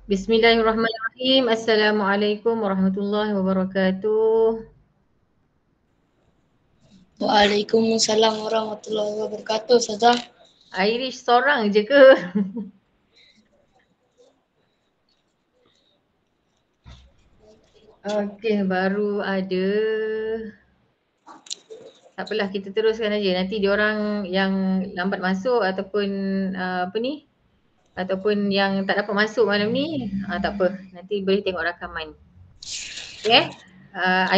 Bismillahirrahmanirrahim. Assalamualaikum warahmatullahi wabarakatuh. Waalaikumsalam warahmatullahi wabarakatuh, Ustazah. Irish seorang je ke? Okey, baru ada. Tak apalah, kita teruskan aja. Nanti diorang yang lambat masuk ataupun apa ni? Ataupun yang tak dapat masuk malam ni, tak apa. Nanti boleh tengok rakaman. Okay.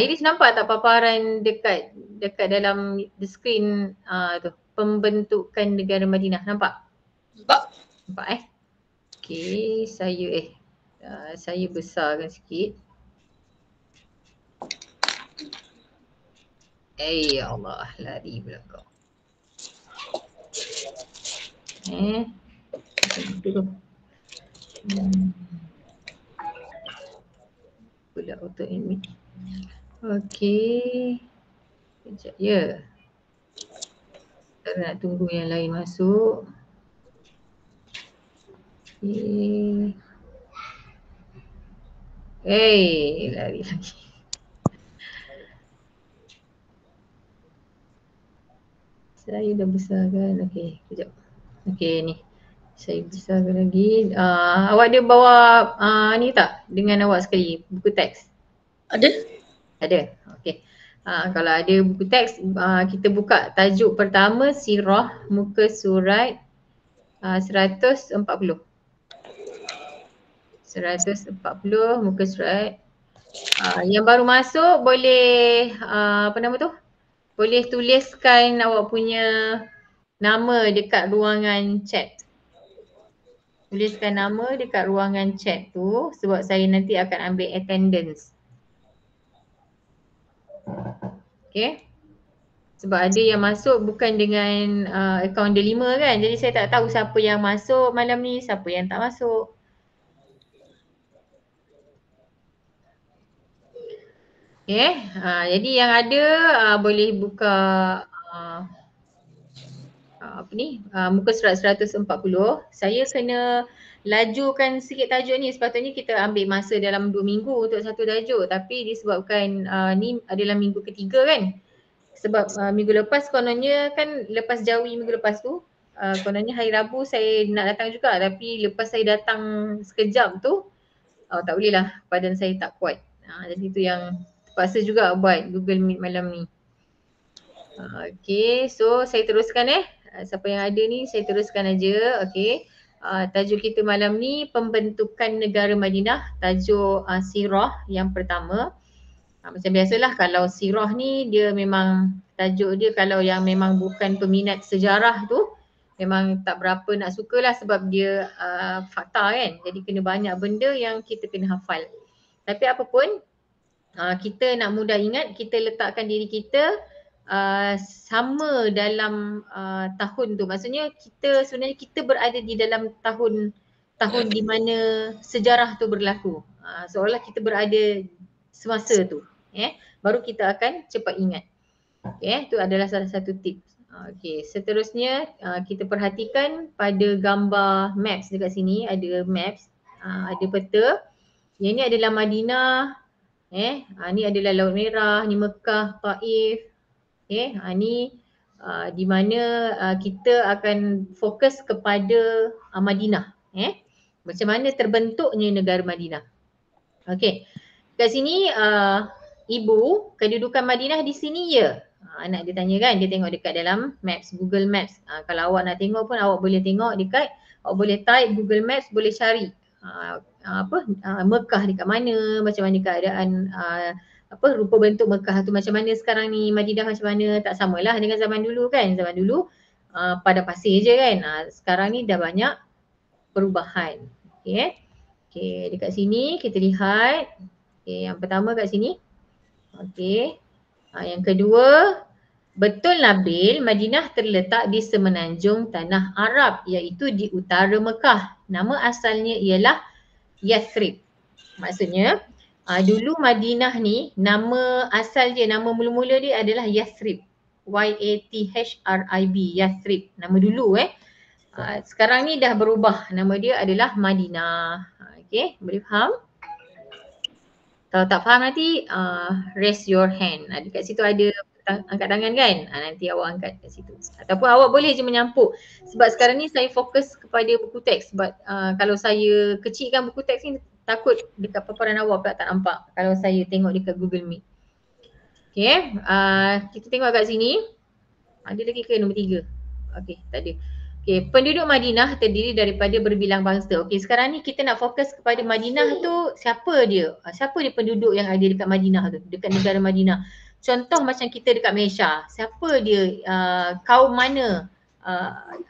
Iris nampak tak paparan dekat dalam the screen tu, pembentukan negara Madinah, nampak? Nampak? Nampak Okay, saya besarkan sikit. Ya Allah, lari pula kau. Pula auto admit. Okey. Sekejap ya. Kita nak tunggu yang lain masuk. Okey. Lari lagi. Saya dah besarkan. Okey, kejap. Okey ni. Saya besarkan lagi. Awak ada bawa ni tak dengan awak sekali, buku teks? Ada? Ada. Okey. Kalau ada buku teks, kita buka tajuk pertama, Sirah, muka surat 140. 140 muka surat. Yang baru masuk boleh apa nama tu? Boleh tuliskan awak punya nama dekat ruangan chat. Tuliskan nama dekat ruangan chat tu sebab saya nanti akan ambil attendance. Okay. Sebab ada yang masuk bukan dengan akaun Delima kan. Jadi saya tak tahu siapa yang masuk malam ni, siapa yang tak masuk. Okay. Jadi yang ada boleh buka apa ni, muka surat 140. Saya kena lajukan sikit tajuk ni, sepatutnya kita ambil masa dalam 2 minggu untuk satu tajuk, tapi disebabkan ni adalah minggu ketiga kan. Sebab minggu lepas kononnya kan, lepas Jawi minggu lepas tu, kononnya hari Rabu saya nak datang juga, tapi lepas saya datang sekejap tu, tak boleh lah, badan saya tak kuat. Jadi tu yang terpaksa juga buat Google Meet malam ni. Okay, so saya teruskan siapa yang ada ni saya teruskan aja. Okay, tajuk kita malam ni pembentukan negara Madinah, tajuk sirah yang pertama. Macam biasalah kalau sirah ni dia memang tajuk dia, kalau yang memang bukan peminat sejarah tu memang tak berapa nak suka lah sebab dia fakta kan. Jadi kena banyak benda yang kita kena hafal. Tapi apapun kita nak mudah ingat, kita letakkan diri kita sama dalam tahun tu. Maksudnya sebenarnya kita berada di dalam tahun di mana sejarah tu berlaku. Seolah kita berada semasa tu. Baru kita akan cepat ingat. Itu adalah salah satu tips. Seterusnya kita perhatikan pada gambar maps dekat sini, ada maps, ada peta. Yang ni adalah Madinah. Ni adalah Laut Merah, ni Mekah, Taif. Ni di mana kita akan fokus kepada Madinah. Macam mana terbentuknya negara Madinah. Okey. Kat sini ibu, kedudukan Madinah di sini ya. Anak dia tanya kan, dia tengok dekat dalam maps, Google Maps. Kalau awak nak tengok pun awak boleh tengok dekat, awak boleh type Google Maps, boleh cari Mekah dekat mana, macam mana keadaan rupa bentuk Mekah tu macam mana sekarang ni, Madinah macam mana, tak samalah dengan zaman dulu kan. Zaman dulu pada pasir je kan. Sekarang ni dah banyak perubahan. Okey, dekat sini kita lihat. Yang pertama kat sini. Yang kedua, betul Nabil, Madinah terletak di semenanjung tanah Arab iaitu di utara Mekah. Nama asalnya ialah Yathrib. Maksudnya dulu Madinah ni nama asal dia, nama mula-mula dia adalah Yathrib. Y-A-T-H-R-I-B, Yathrib. Nama dulu Sekarang ni dah berubah, nama dia adalah Madinah. Okay, boleh faham? Kalau tak faham nanti raise your hand. Dekat situ ada angkat tangan kan? Nanti awak angkat kat situ. Ataupun awak boleh je menyampuk. Sebab sekarang ni saya fokus kepada buku teks. Sebab kalau saya kecilkan buku teks ni takut dekat paparan awak pula tak nampak kalau saya tengok dekat Google Meet. Okay, kita tengok kat sini. Ada lagi ke nombor 3? Okay, tak ada. Okay, penduduk Madinah terdiri daripada berbilang bangsa. Okay, sekarang ni kita nak fokus kepada Madinah tu, siapa dia? Siapa dia penduduk yang ada dekat Madinah tu, dekat negara Madinah. Contoh macam kita dekat Malaysia, siapa dia, kaum mana,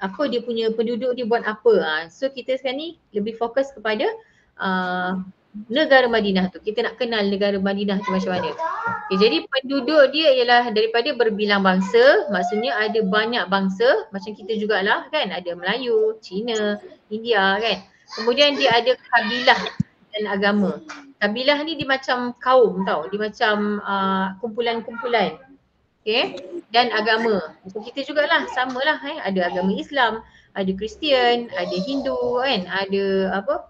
apa dia punya penduduk dia buat apa. So kita sekarang ni lebih fokus kepada negara Madinah tu. Kita nak kenal negara Madinah tu macam mana. Okay, jadi penduduk dia ialah daripada berbilang bangsa, maksudnya ada banyak bangsa, macam kita jugalah kan, ada Melayu, Cina, India kan. Kemudian dia ada kabilah dan agama. Kabilah ni dia macam kaum tau, dia macam kumpulan-kumpulan. Okay, dan agama. Macam kita jugalah, samalah ada agama Islam, ada Kristian, ada Hindu kan, ada apa?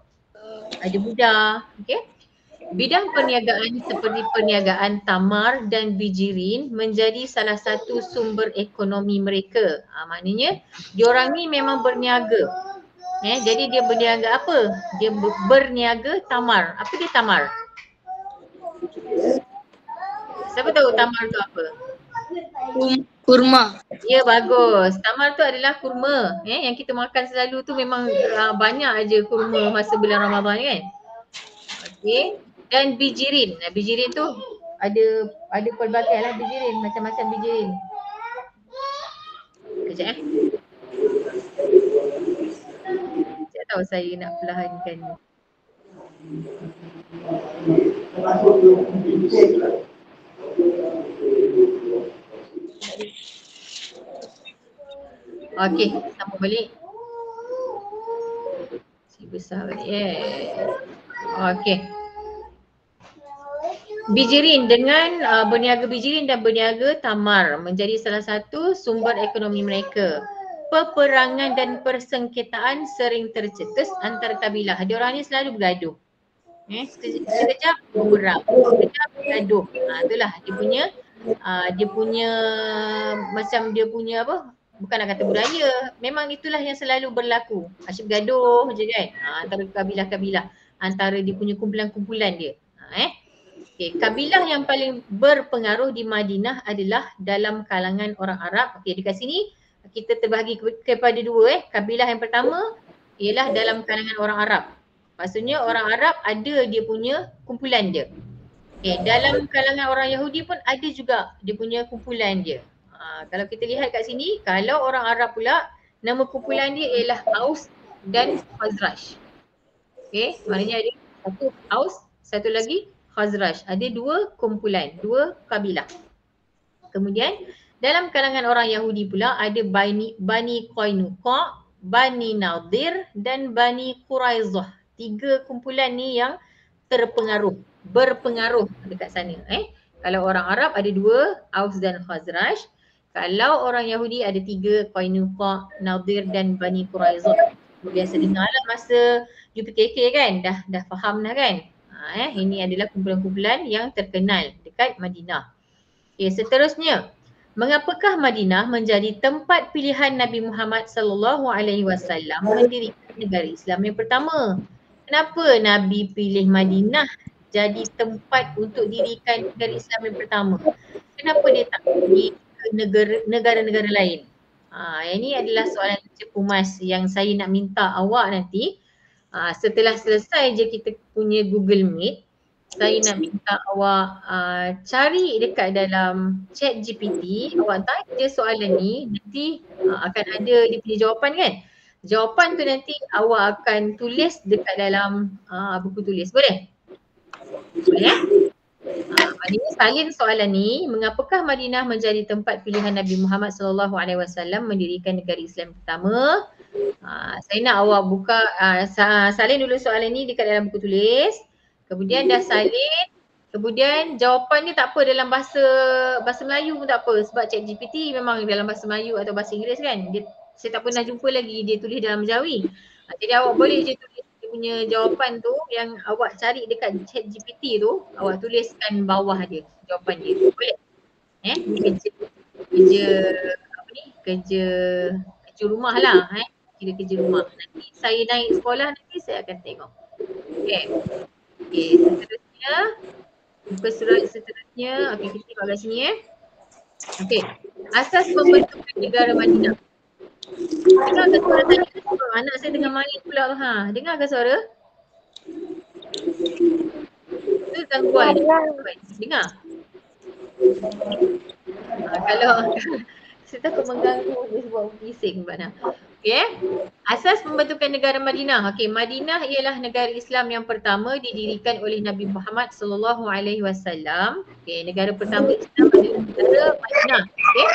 Ada Buddha, okay. Bidang perniagaan seperti perniagaan tamar dan bijirin menjadi salah satu sumber ekonomi mereka. Maknanya diorang ni memang berniaga. Jadi dia berniaga apa? Dia berniaga tamar. Apa dia tamar? Siapa tahu tamar tu apa? Kurma. Ya, bagus. Tamar tu adalah kurma. Yang kita makan selalu tu memang banyak aja kurma masa bulan Ramadan kan. Okey. Dan bijirin. Bijirin tu ada pelbagai lah bijirin, macam-macam bijirin. Kejap tak tahu saya nak perlahankan ni. Okey, sambung balik. Si besar balik. Okey. Bijirin dengan berniaga bijirin dan berniaga tamar menjadi salah satu sumber ekonomi mereka. Peperangan dan persengketaan sering tercetus antara kabilah. Diorang ni selalu bergaduh. Sekejap berperang, sekejap bergaduh. Itulah dia punya macam dia punya apa? Bukan nak kata budaya. Memang itulah yang selalu berlaku. Asyik bergaduh je kan. Antara kabilah-kabilah, antara dia punya kumpulan-kumpulan dia. Okay, kabilah yang paling berpengaruh di Madinah adalah dalam kalangan orang Arab. Okay, dekat sini kita terbahagi kepada dua. Kabilah yang pertama ialah dalam kalangan orang Arab. Maksudnya orang Arab ada dia punya kumpulan dia. Okay, dalam kalangan orang Yahudi pun ada juga dia punya kumpulan dia. Kalau kita lihat kat sini, kalau orang Arab pula, nama kumpulan dia ialah Aus dan Khazraj. Okay, maknanya ada satu Aus, satu lagi Khazraj. Ada dua kumpulan, dua kabilah. Kemudian dalam kalangan orang Yahudi pula ada Bani Qainuqa, Bani Nadir dan Bani Quraizah. 3 kumpulan ni yang berpengaruh dekat sana. Kalau orang Arab ada 2, Aus dan Khazraj. Kalau orang Yahudi ada 3, Qainuqa, Nadir dan Bani Quraizah. Biasa dengar lah masa UPKK kan, dah faham dah kan. Ini adalah kumpulan-kumpulan yang terkenal dekat Madinah. Okay, seterusnya, mengapakah Madinah menjadi tempat pilihan Nabi Muhammad SAW mendirikan negara Islam yang pertama? Kenapa Nabi pilih Madinah jadi tempat untuk dirikan negara Islam yang pertama? Kenapa dia tak pergi ke negara-negara lain? Ini adalah soalan cepumas yang saya nak minta awak nanti. Setelah selesai je kita punya Google Meet, saya nak minta awak cari dekat dalam chat GPT, awak tanya je soalan ni, nanti akan ada dia punya jawapan kan. Jawapan tu nanti awak akan tulis dekat dalam buku tulis, boleh? Boleh Maknanya salin soalan ni, mengapakah Madinah menjadi tempat pilihan Nabi Muhammad SAW mendirikan negara Islam pertama? Saya nak awak buka, salin dulu soalan ni dekat dalam buku tulis. Kemudian dah salin, kemudian jawapan ni tak apa dalam bahasa Melayu pun tak apa, sebab ChatGPT memang dalam bahasa Melayu atau bahasa Inggeris kan. Saya tak pernah jumpa lagi dia tulis dalam Jawi. Jadi awak boleh je tulis punya jawapan tu yang awak cari dekat ChatGPT tu, awak tuliskan bawah dia jawapan dia. Boleh? Ni kerja apa ni? Kerja rumah lah Kira kerja rumah. Nanti saya naik sekolah nanti saya akan tengok. Okey. Okey, seterusnya muka surat seterusnya. Okey, kita tengok kat sini Okey. Asas pembentukan negara Madinah. Dengar ke suara saya? Anak saya tengah main pula tu. Dengar ke suara? Itu gangguan. Dengar? Kalau saya takut mengganggu dia sebab bising Mbak. Okey. Asas pembentukan negara Madinah. Okey, Madinah ialah negara Islam yang pertama didirikan oleh Nabi Muhammad sallallahu alaihi wasallam. Okey, negara pertama Islam adalah negara Madinah. Okey.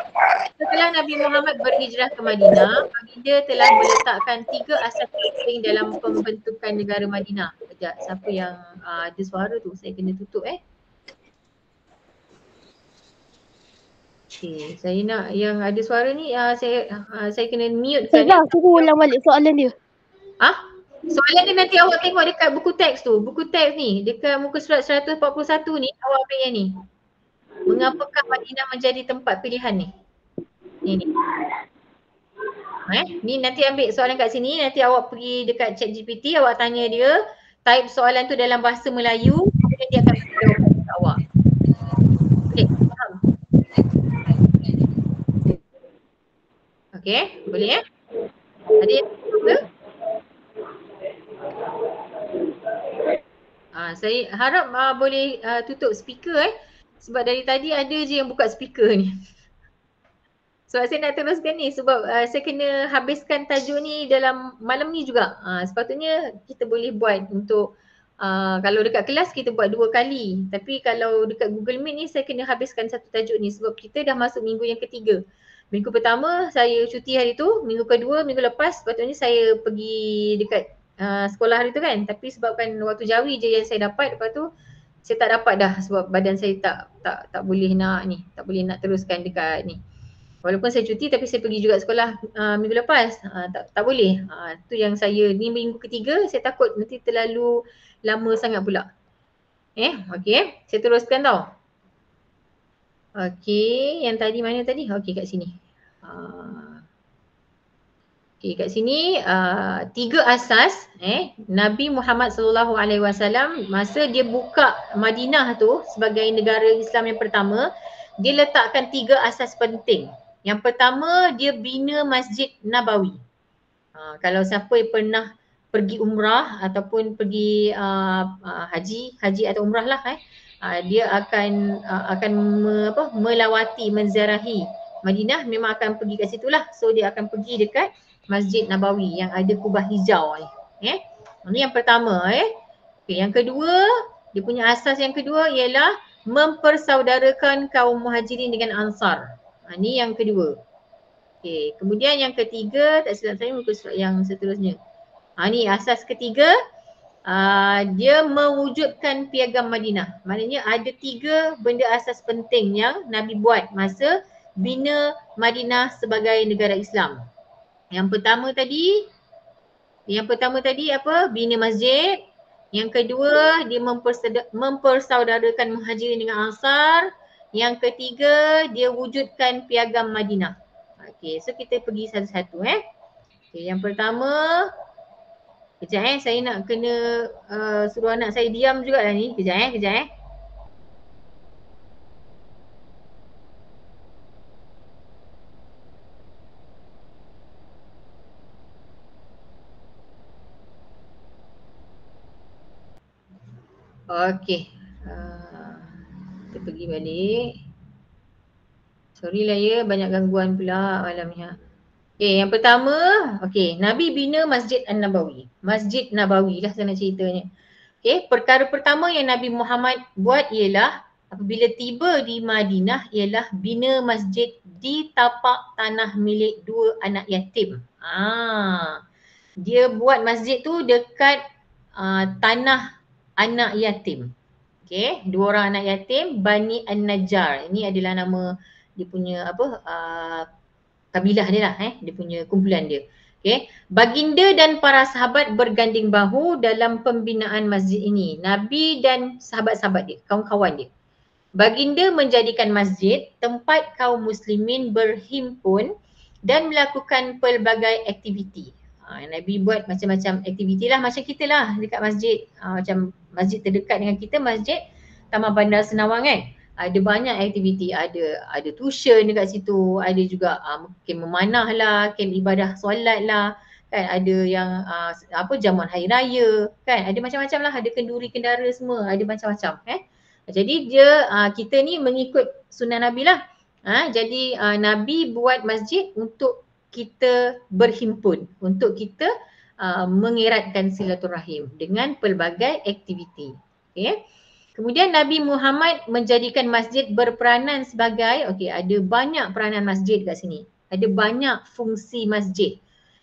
Setelah Nabi Muhammad berhijrah ke Madinah, baginda telah meletakkan 3 asas penting dalam pembentukan negara Madinah. Sekejap, siapa yang ada suara tu? Saya kena tutup Okay, saya nak yang ada suara ni saya kena mute kan. Ustazah, cuba ulang balik soalan dia. Soalan dia nanti awak tengok dekat buku teks tu. Buku teks ni dekat muka surat 141 ni awak ambil yang ni. Mengapakah Madinah menjadi tempat pilihan ni? Ni. Ni nanti ambil soalan kat sini, nanti awak pergi dekat ChatGPT, awak tanya dia, type soalan tu dalam bahasa Melayu, kemudian dia akan jawab kat awak. Okey, faham? Okey, boleh Ada yang ke? Saya harap boleh tutup speaker sebab dari tadi ada je yang buka speaker ni. Sebab saya nak teruskan ni sebab saya kena habiskan tajuk ni dalam malam ni juga. Sepatutnya kita boleh buat untuk kalau dekat kelas kita buat 2 kali. Tapi kalau dekat Google Meet ni saya kena habiskan satu tajuk ni sebab kita dah masuk minggu yang ketiga. Minggu pertama saya cuti hari tu, minggu kedua, minggu lepas sepatutnya saya pergi dekat sekolah hari tu kan. Tapi sebabkan waktu jawi je yang saya dapat, lepas tu saya tak dapat dah sebab badan saya tak boleh nak teruskan dekat ni. Walaupun saya cuti tapi saya pergi juga sekolah minggu lepas. Tak boleh. Tu yang saya ni minggu ketiga, saya takut nanti terlalu lama sangat pula. Okey. Saya teruskan tau. Okey, yang tadi mana tadi? Okey, kat sini. Okey, kat sini 3 asas Nabi Muhammad sallallahu alaihi wasallam masa dia buka Madinah tu sebagai negara Islam yang pertama, dia letakkan 3 asas penting. Yang pertama, dia bina Masjid Nabawi. Kalau siapa yang pernah pergi umrah ataupun pergi haji atau umrah lah dia akan melawati, menziarahi Madinah, memang akan pergi kat situ lah. So dia akan pergi dekat Masjid Nabawi yang ada kubah hijau ni. Ini yang pertama. Okay, yang kedua, dia punya asas yang kedua ialah mempersaudarakan kaum muhajirin dengan ansar. Ini yang kedua. Okay, kemudian yang ketiga, tak silap saya muka surat yang seterusnya. Ni asas ketiga, dia mewujudkan piagam Madinah. Maknanya ada 3 benda asas penting yang Nabi buat masa bina Madinah sebagai negara Islam. Yang pertama tadi apa? Bina masjid. Yang kedua, dia mempersaudarakan muhajirin dengan ansar. Yang ketiga, dia wujudkan piagam Madinah. Okey, so kita pergi satu-satu Okey, yang pertama, kejap saya nak kena suruh anak saya diam jugalah ni. Kejap Okey. Kita pergi balik. Sorry lah banyak gangguan pula malam ni. Okey, yang pertama, Nabi bina Masjid An-Nabawi. Masjid Nabawi lah saya nak ceritanya. Okey, perkara pertama yang Nabi Muhammad buat ialah apabila tiba di Madinah ialah bina masjid di tapak tanah milik 2 anak yatim. Dia buat masjid tu dekat tanah anak yatim. Okey, 2 orang anak yatim, Bani An-Najjar. Ini adalah nama dia punya kabilah dia lah dia punya kumpulan dia. Okay. Baginda dan para sahabat berganding bahu dalam pembinaan masjid ini. Nabi dan sahabat-sahabat dia, kawan-kawan dia. Baginda menjadikan masjid tempat kaum muslimin berhimpun dan melakukan pelbagai aktiviti. Nabi buat macam-macam aktiviti lah, macam kita lah dekat masjid. Macam masjid terdekat dengan kita, masjid Taman Bandar Senawang kan. Ada banyak aktiviti, ada tuition dekat situ, ada juga mungkin memanah lah, camp ibadah solat lah, kan, ada yang jamuan hari raya, kan, ada macam-macam lah, ada kenduri kendara semua, ada macam-macam Jadi kita ni mengikut sunnah Nabi lah. Jadi Nabi buat masjid untuk kita berhimpun, untuk kita mengeratkan silaturahim dengan pelbagai aktiviti. Okay. Kemudian Nabi Muhammad menjadikan masjid berperanan sebagai, ada banyak peranan masjid kat sini. Ada banyak fungsi masjid.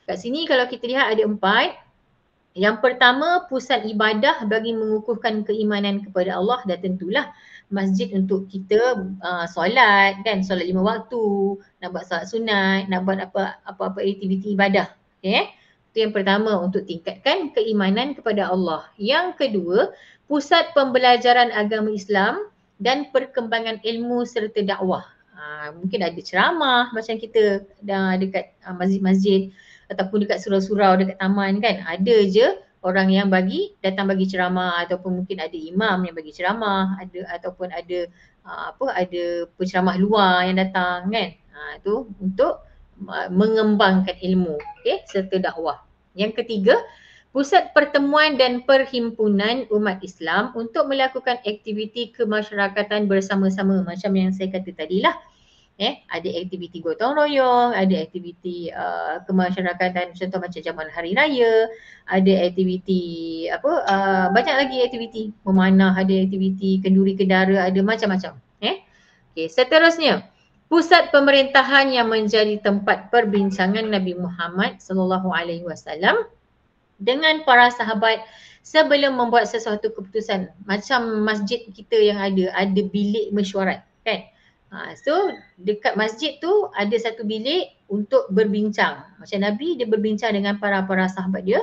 Kat sini kalau kita lihat ada 4. Yang pertama, pusat ibadah bagi mengukuhkan keimanan kepada Allah, dan tentulah masjid untuk kita solat kan, solat 5 waktu, nak buat solat sunat, nak buat apa-apa aktiviti ibadah. Okay. Itu yang pertama, untuk tingkatkan keimanan kepada Allah. Yang kedua, pusat pembelajaran agama Islam dan perkembangan ilmu serta dakwah. Mungkin ada ceramah macam kita dekat masjid-masjid ataupun dekat surau-surau, dekat taman kan. Ada je orang yang datang bagi ceramah, ataupun mungkin ada imam yang bagi ceramah, ataupun ada penceramah luar yang datang kan. Itu untuk mengembangkan ilmu, serta dakwah. Yang ketiga, pusat pertemuan dan perhimpunan umat Islam untuk melakukan aktiviti kemasyarakatan bersama-sama, macam yang saya kata tadilah. Ada aktiviti gotong royong, ada aktiviti kemasyarakatan, contoh macam jamuan hari raya, ada aktiviti banyak lagi aktiviti, memanah, ada aktiviti kenduri kendara, ada macam-macam. Seterusnya, pusat pemerintahan yang menjadi tempat perbincangan Nabi Muhammad SAW dengan para sahabat sebelum membuat sesuatu keputusan. Macam masjid kita yang ada bilik mesyuarat kan. So dekat masjid tu ada satu bilik untuk berbincang. Macam Nabi, dia berbincang dengan para sahabat dia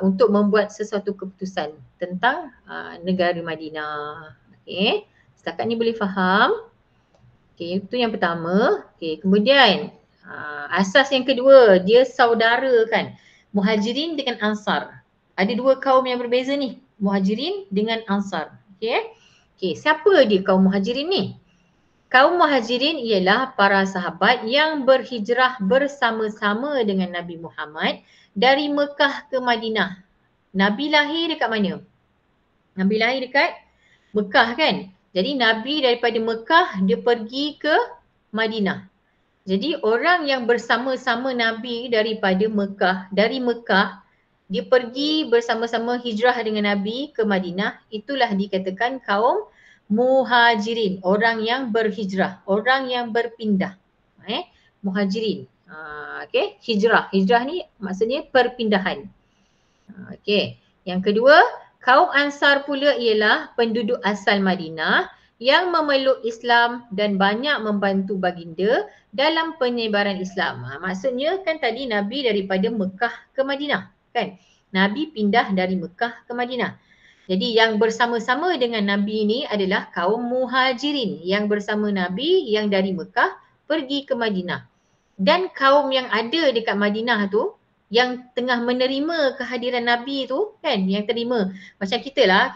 untuk membuat sesuatu keputusan tentang negara Madinah. Setakat ni boleh faham? Itu yang pertama. Kemudian asas yang kedua, dia saudara kan. Muhajirin dengan Ansar. Ada 2 kaum yang berbeza ni, Muhajirin dengan Ansar. Siapa dia kaum Muhajirin ni? Kaum Muhajirin ialah para sahabat yang berhijrah bersama-sama dengan Nabi Muhammad dari Mekah ke Madinah. Nabi lahir dekat mana? Nabi lahir dekat Mekah kan? Jadi Nabi daripada Mekah dia pergi ke Madinah. Jadi orang yang bersama-sama Nabi dari Mekah dia pergi bersama-sama hijrah dengan Nabi ke Madinah, itulah dikatakan kaum Muhajirin, orang yang berhijrah, orang yang berpindah. Muhajirin. Hijrah ni maksudnya perpindahan. Yang kedua, kaum Ansar pula ialah penduduk asal Madinah yang memeluk Islam dan banyak membantu baginda dalam penyebaran Islam. Maksudnya kan tadi Nabi daripada Mekah ke Madinah kan. Nabi pindah dari Mekah ke Madinah. Jadi yang bersama-sama dengan Nabi ni adalah kaum Muhajirin yang bersama Nabi yang dari Mekah pergi ke Madinah. Dan kaum yang ada dekat Madinah tu yang tengah menerima kehadiran Nabi tu kan, yang terima. Macam kita lah,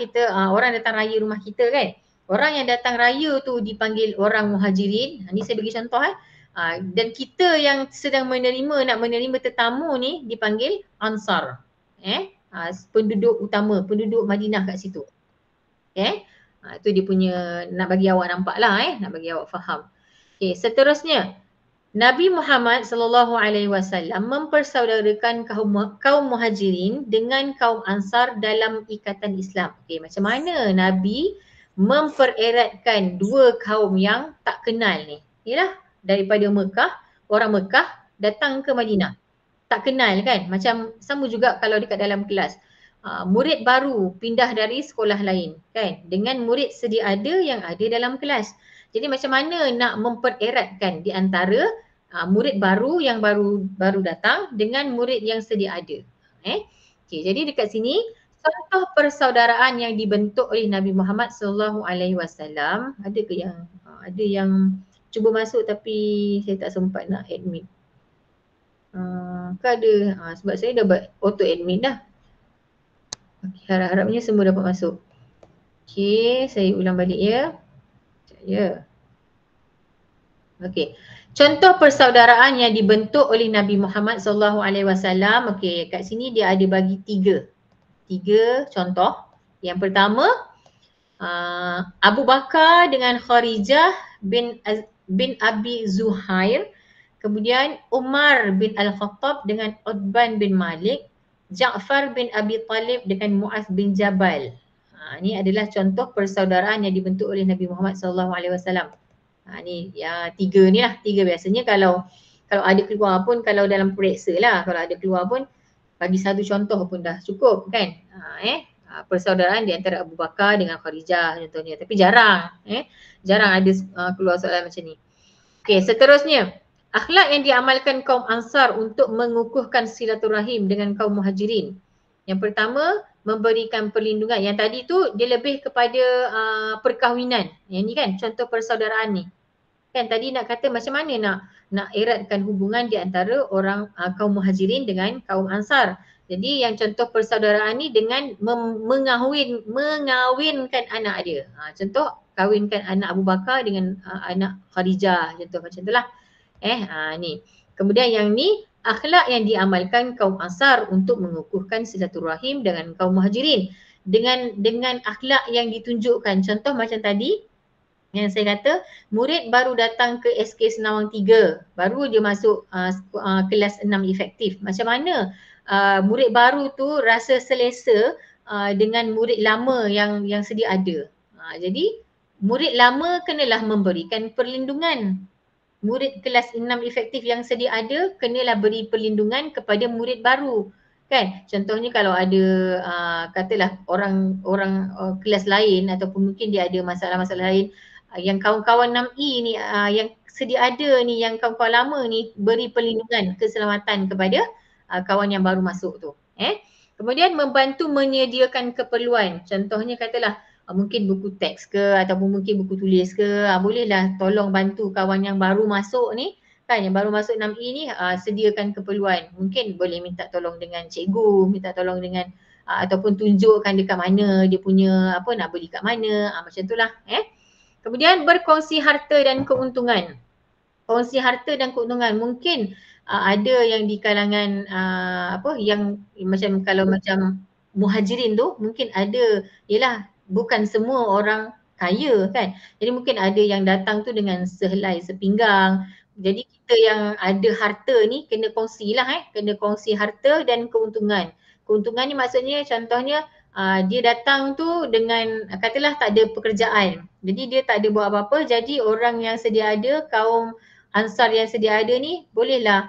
orang datang raya rumah kita kan. Orang yang datang raya tu dipanggil orang Muhajirin. Ni saya bagi contoh dan kita yang sedang nak menerima tetamu ni dipanggil Ansar. Penduduk utama, penduduk Madinah kat situ. Itu dia punya, nak bagi awak nampak lah nak bagi awak faham. Seterusnya, Nabi Muhammad SAW mempersaudarakan kaum Muhajirin dengan kaum Ansar dalam ikatan Islam. Macam mana Nabi mempereratkan 2 kaum yang tak kenal ni? Yalah, daripada Mekah, orang Mekah datang ke Madinah. Tak kenal kan? Macam sama juga kalau dekat dalam kelas. Murid baru pindah dari sekolah lain kan, dengan murid sedia ada yang ada dalam kelas. Jadi macam mana nak mempereratkan di antara murid baru yang baru datang dengan murid yang sedia ada. Okey, jadi dekat sini contoh persaudaraan yang dibentuk oleh Nabi Muhammad sallallahu alaihi wasallam, ada yang cuba masuk tapi saya tak sempat nak admit. Ke ada sebab saya dah buat auto admit dah. Okay, harap-harapnya semua dapat masuk. Okey, saya ulang balik ya. Ya. Okey. Contoh persaudaraan yang dibentuk oleh Nabi Muhammad sallallahu alaihi wasallam. Okey, kat sini dia ada bagi tiga contoh. Yang pertama, Abu Bakar dengan Kharijah bin Abi Zuhair. Kemudian Umar bin Al-Khattab dengan Utban bin Malik. Ja'far bin Abi Talib dengan Mu'az bin Jabal. Ini adalah contoh persaudaraan yang dibentuk oleh Nabi Muhammad sallallahu alaihi wasallam. Ni ya, tiga ni lah. Tiga biasanya kalau ada keluar pun, kalau dalam periksa lah, kalau ada keluar pun bagi satu contoh pun dah cukup kan. Persaudaraan di antara Abu Bakar dengan Kharijah contohnya. Tapi jarang ada keluar soalan macam ni. Okey, seterusnya. Akhlak yang diamalkan kaum Ansar untuk mengukuhkan silaturahim dengan kaum Muhajirin. Yang pertama, memberikan perlindungan. Yang tadi tu dia lebih kepada perkahwinan. Yang ni kan contoh persaudaraan ni. Kan tadi nak kata macam mana nak eratkan hubungan di antara orang kaum Muhajirin dengan kaum Ansar. Jadi yang contoh persaudaraan ni dengan mengawinkan anak dia. Contoh kawinkan anak Abu Bakar dengan anak Kharijah, contoh macam itulah. Ni. Kemudian yang ni akhlak yang diamalkan kaum Ansar untuk mengukuhkan silaturahim dengan kaum Muhajirin dengan akhlak yang ditunjukkan. Contoh macam tadi yang saya kata, murid baru datang ke SK Senawang 3, baru dia masuk kelas 6 efektif. Macam mana murid baru tu rasa selesa dengan murid lama yang sedia ada. Jadi murid lama kenalah memberikan perlindungan. Murid kelas 6 efektif yang sedia ada kenalah beri perlindungan kepada murid baru. Kan? Contohnya kalau ada katalah orang kelas lain ataupun mungkin dia ada masalah-masalah lain, yang kawan-kawan 6E ni yang sedia ada ni, yang kawan-kawan lama ni beri perlindungan keselamatan kepada kawan yang baru masuk tu. Kemudian membantu menyediakan keperluan. Contohnya katalah mungkin buku teks ke ataupun mungkin buku tulis ke, bolehlah tolong bantu kawan yang baru masuk ni kan, yang baru masuk 6E ni sediakan keperluan. Mungkin boleh minta tolong dengan cikgu, minta tolong dengan ataupun tunjukkan dekat mana dia punya nak beli kat mana, macam itulah. Kemudian berkongsi harta dan keuntungan. Kongsi harta dan keuntungan, mungkin ada yang di kalangan yang macam kalau macam Muhajirin tu mungkin ada, yelah bukan semua orang kaya kan. Jadi mungkin ada yang datang tu dengan sehelai sepinggang. Jadi kita yang ada harta ni kena kongsilah kena kongsi harta dan keuntungan. Keuntungan ni maksudnya contohnya dia datang tu dengan katalah tak ada pekerjaan. Jadi dia tak ada buat apa-apa, jadi orang yang sedia ada, kaum Ansar yang sedia ada ni bolehlah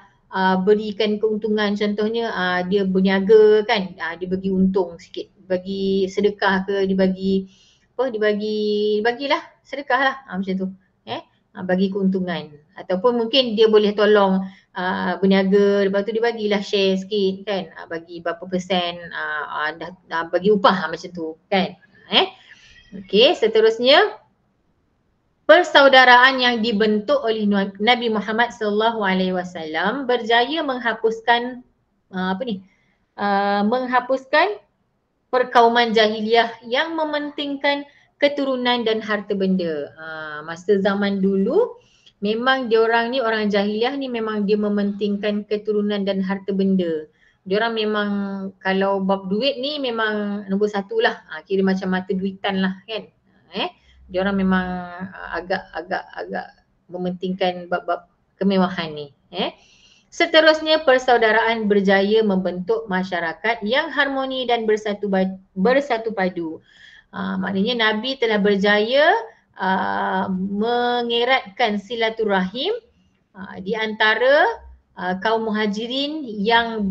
berikan keuntungan. Contohnya dia berniaga kan, dia bagi untung sikit, bagi sedekah ke, dibagilah sedekah lah macam tu. Bagi keuntungan. Ataupun mungkin dia boleh tolong berniaga, lepas tu dia bagilah share sikit kan, bagi berapa persen bagi upah macam tu kan. Okey, seterusnya persaudaraan yang dibentuk oleh Nabi Muhammad sallallahu alaihi wasallam berjaya menghapuskan menghapuskan perkauman jahiliah yang mementingkan keturunan dan harta benda. Masa zaman dulu memang diorang ni, orang jahiliah ni memang dia mementingkan keturunan dan harta benda. Diorang memang kalau bab duit ni memang nombor satu lah, kira macam mata duitan lah kan. Diorang memang agak mementingkan bab-bab kemewahan ni. Seterusnya persaudaraan berjaya membentuk masyarakat yang harmoni dan bersatu padu. Maknanya Nabi telah berjaya mengeratkan silaturahim di antara kaum Muhajirin yang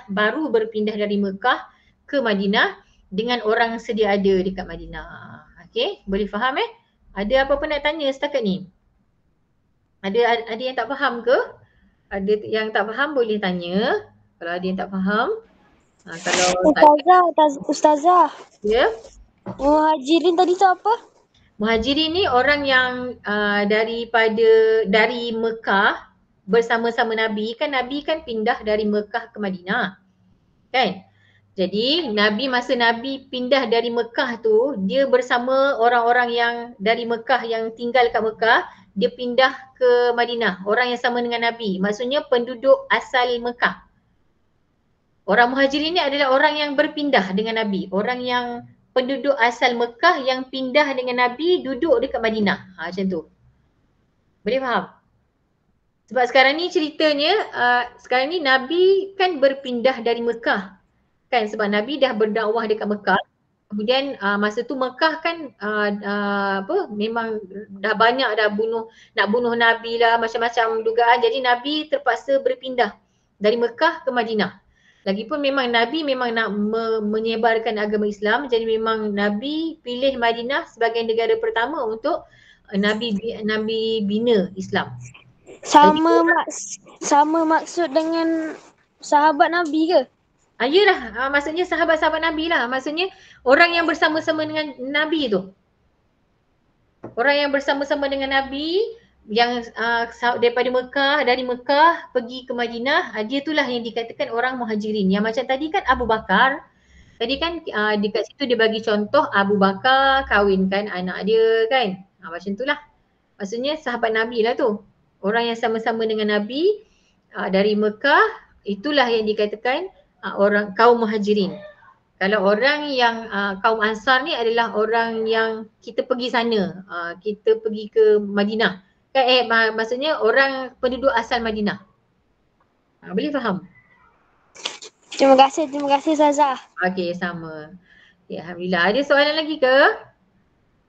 baru berpindah dari Mekah ke Madinah dengan orang sedia ada dekat Madinah. Okey, boleh faham Ada apa-apa nak tanya setakat ni? Ada yang tak faham ke? Ada yang tak faham boleh tanya. Kalau ada yang tak faham. Kalau tak ada, Ustazah. ya. Muhajirin tadi tu apa? Muhajirin ni orang yang dari Mekah bersama-sama Nabi. Kan Nabi kan pindah dari Mekah ke Madinah. Kan? Jadi masa Nabi pindah dari Mekah tu, dia bersama orang-orang yang dari Mekah yang tinggal kat Mekah, dia pindah ke Madinah. Orang yang sama dengan Nabi. Maksudnya penduduk asal Mekah. Orang Muhajirin ni adalah orang yang berpindah dengan Nabi. Orang yang penduduk asal Mekah yang pindah dengan Nabi duduk dekat Madinah. Macam tu. Boleh faham? Sebab sekarang ni ceritanya, sekarang ni Nabi kan berpindah dari Mekah. Kan sebab Nabi dah berdakwah dekat Mekah. Kemudian masa tu Mekah kan memang dah banyak dah nak bunuh Nabi lah, macam-macam dugaan. Jadi Nabi terpaksa berpindah dari Mekah ke Madinah. Lagipun memang Nabi memang nak menyebarkan agama Islam, jadi memang Nabi pilih Madinah sebagai negara pertama untuk Nabi bina Islam. Sama maksud dengan sahabat Nabi ke? Yelah, maksudnya sahabat-sahabat Nabi lah. Maksudnya orang yang bersama-sama dengan Nabi tu. Orang yang bersama-sama dengan Nabi yang dari Mekah pergi ke Madinah, dia itulah yang dikatakan orang Muhajirin. Yang macam tadi kan Abu Bakar, tadi kan dekat situ dia bagi contoh Abu Bakar kahwinkan anak dia kan. Macam itulah. Maksudnya sahabat Nabi lah tu. Orang yang sama-sama dengan Nabi dari Mekah, itulah yang dikatakan orang kaum Muhajirin. Kalau orang yang kaum Ansar ni adalah orang yang kita pergi sana, kita pergi ke Madinah. Maksudnya orang penduduk asal Madinah. Boleh faham? Terima kasih Ustazah. Okey, sama. Ya, Alhamdulillah. Ada soalan lagi ke?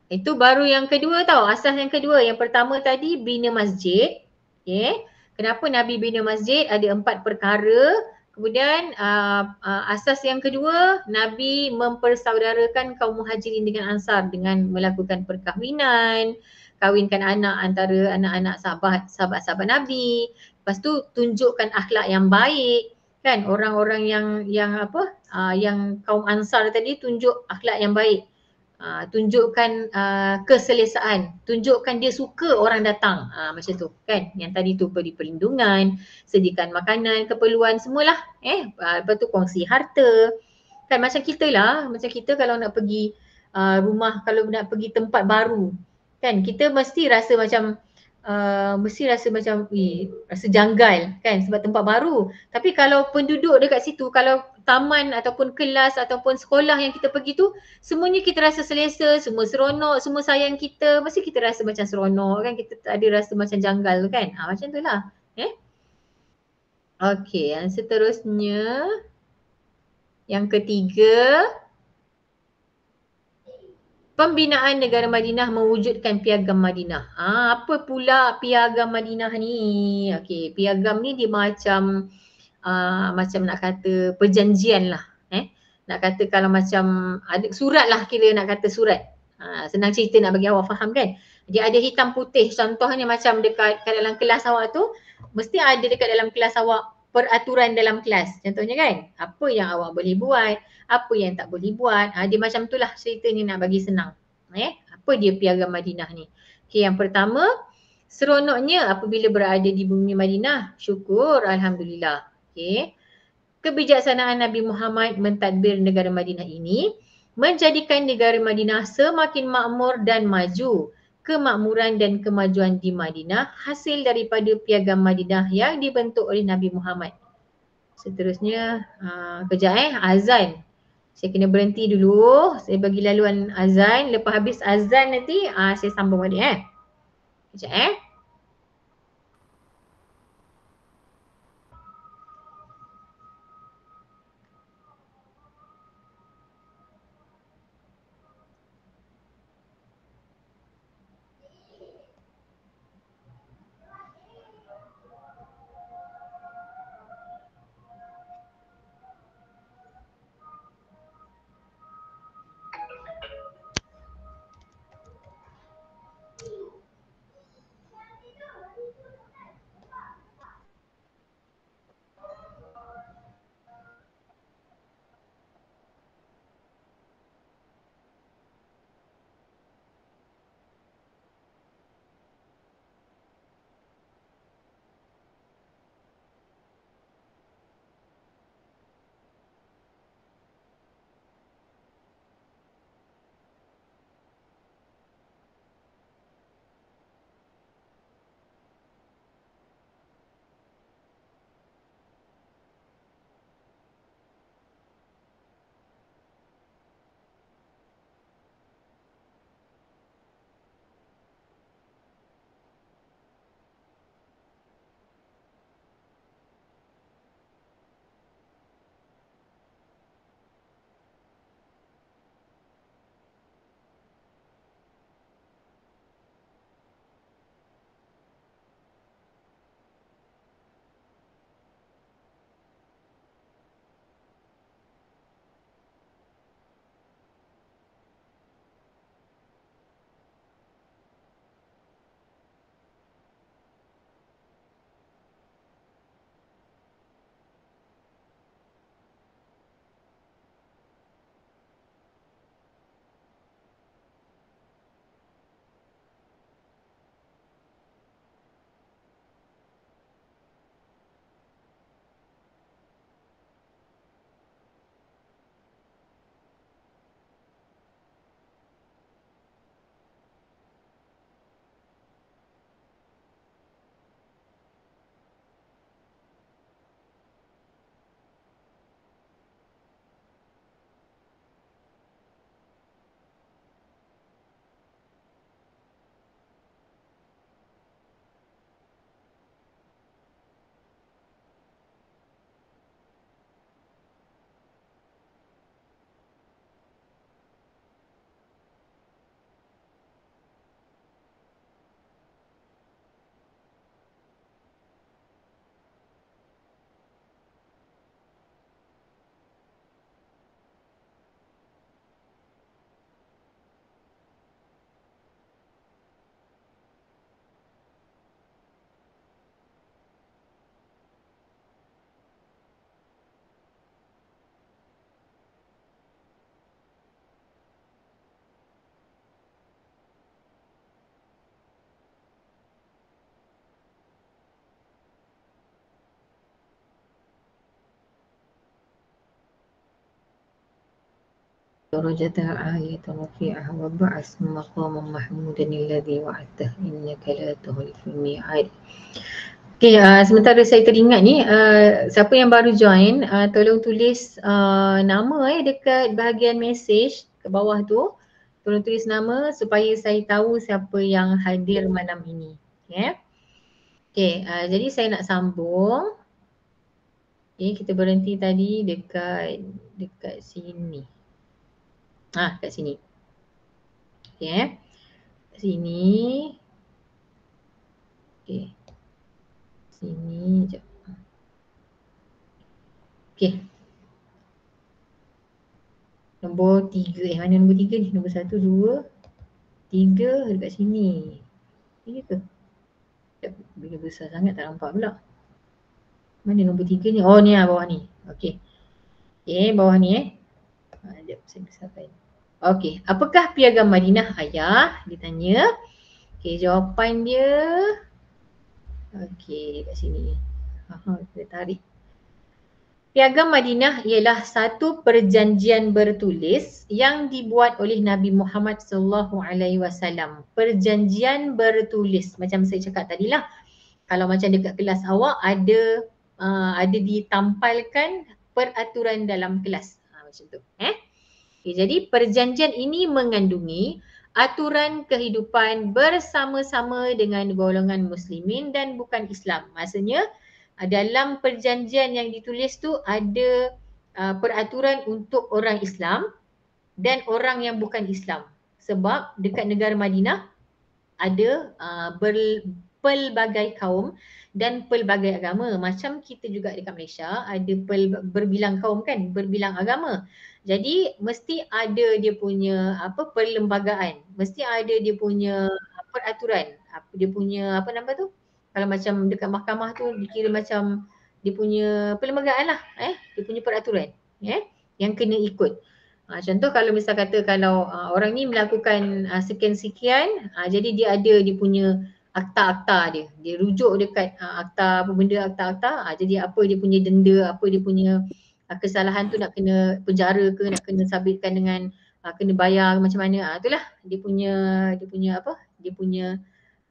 Itu baru yang kedua tau, asas yang kedua. Yang pertama tadi bina masjid. Okay. Kenapa Nabi bina masjid? Ada 4 perkara. Kemudian asas yang kedua, Nabi mempersaudarakan kaum Muhajirin dengan Ansar dengan melakukan perkahwinan, kahwinkan anak antara anak-anak sahabat-sahabat Nabi. Lepas tu tunjukkan akhlak yang baik, kan? Orang-orang yang kaum Ansar tadi tunjuk akhlak yang baik. Tunjukkan keselesaan, tunjukkan dia suka orang datang, macam tu kan. Yang tadi tu beri perlindungan, sediakan makanan, keperluan semualah. Lepas tu kongsi harta. Kan macam kita lah, macam kita kalau nak pergi rumah, kalau nak pergi tempat baru, kan kita mesti rasa macam rasa janggal kan sebab tempat baru. Tapi kalau penduduk dekat situ, kalau taman ataupun kelas ataupun sekolah yang kita pergi tu, semuanya kita rasa selesa, semua seronok, semua sayang kita, mesti kita rasa macam seronok kan, kita tak ada rasa macam janggal kan. Macam tu lah. Okey, yang seterusnya, yang ketiga, pembinaan negara Madinah mewujudkan piagam Madinah. Apa pula piagam Madinah ni? Okey, piagam ni dia macam nak kata perjanjian lah. Nak kata kalau macam ada surat lah, kira nak kata surat. Senang cerita nak bagi awak faham kan. Dia ada hitam putih, contohnya macam dekat dalam kelas awak tu, mesti ada dekat dalam kelas awak peraturan dalam kelas. Contohnya kan, apa yang awak boleh buat, apa yang tak boleh buat. Dia macam itulah ceritanya nak bagi senang. Apa dia piagam Madinah ni? Okay, yang pertama, seronoknya apabila berada di bumi Madinah, syukur, Alhamdulillah. Okay. Kebijaksanaan Nabi Muhammad mentadbir negara Madinah ini menjadikan negara Madinah semakin makmur dan maju. Kemakmuran dan kemajuan di Madinah hasil daripada piagam Madinah yang dibentuk oleh Nabi Muhammad. Seterusnya, kejap azan. Saya kena berhenti dulu. Saya bagi laluan azan. Lepas habis azan nanti, saya sambung balik Kejap درجة عالية رفيعة وبعث مقاما محمودا الذي وعدته إنك لا تخلف الميعاد. Okay, sementara saya teringat ni, siapa yang baru join, tolong tulis nama dekat bahagian message ke bawah tu. Tolong tulis nama supaya saya tahu siapa yang hadir malam ini. Okay, jadi saya nak sambung. Okay, kita berhenti tadi dekat sini. Kat sini. Okay, kat sini. Okay. Sini sekejap. Okay. Nombor 3. Mana nombor 3 ni? Nombor 1, 2, 3 dekat sini. Ini ke? Bila besar sangat tak nampak pula. Mana nombor 3 ni? Oh ni bawah ni. Okay. Okay, bawah ni sekejap saya besarkan. Okay. Apakah piagam Madinah ayah? Ditanya. Okay, jawapan dia. Okay, dekat sini. Kita tarik. Piagam Madinah ialah satu perjanjian bertulis yang dibuat oleh Nabi Muhammad SAW. Perjanjian bertulis. Macam saya cakap tadilah, kalau macam dekat kelas awak ada ditampalkan peraturan dalam kelas. Macam tu. Okay, jadi perjanjian ini mengandungi aturan kehidupan bersama-sama dengan golongan muslimin dan bukan Islam. Maksudnya dalam perjanjian yang ditulis tu ada peraturan untuk orang Islam dan orang yang bukan Islam. Sebab dekat negara Madinah ada pelbagai kaum dan pelbagai agama. Macam kita juga dekat Malaysia ada berbilang kaum kan, berbilang agama. Jadi mesti ada dia punya perlembagaan, mesti ada dia punya peraturan, dia punya apa nama tu? Kalau macam dekat mahkamah tu dikira macam dia punya perlembagaan lah, dia punya peraturan, yang kena ikut. Contoh kalau misal kata kalau orang ni melakukan sekian-sekian, jadi dia ada dia punya akta-akta dia. Dia rujuk dekat akta apa benda akta-akta, jadi apa dia punya denda, apa dia punya kesalahan tu nak kena penjara ke, nak kena sabitkan dengan kena bayar macam mana. Itulah dia punya apa? Dia punya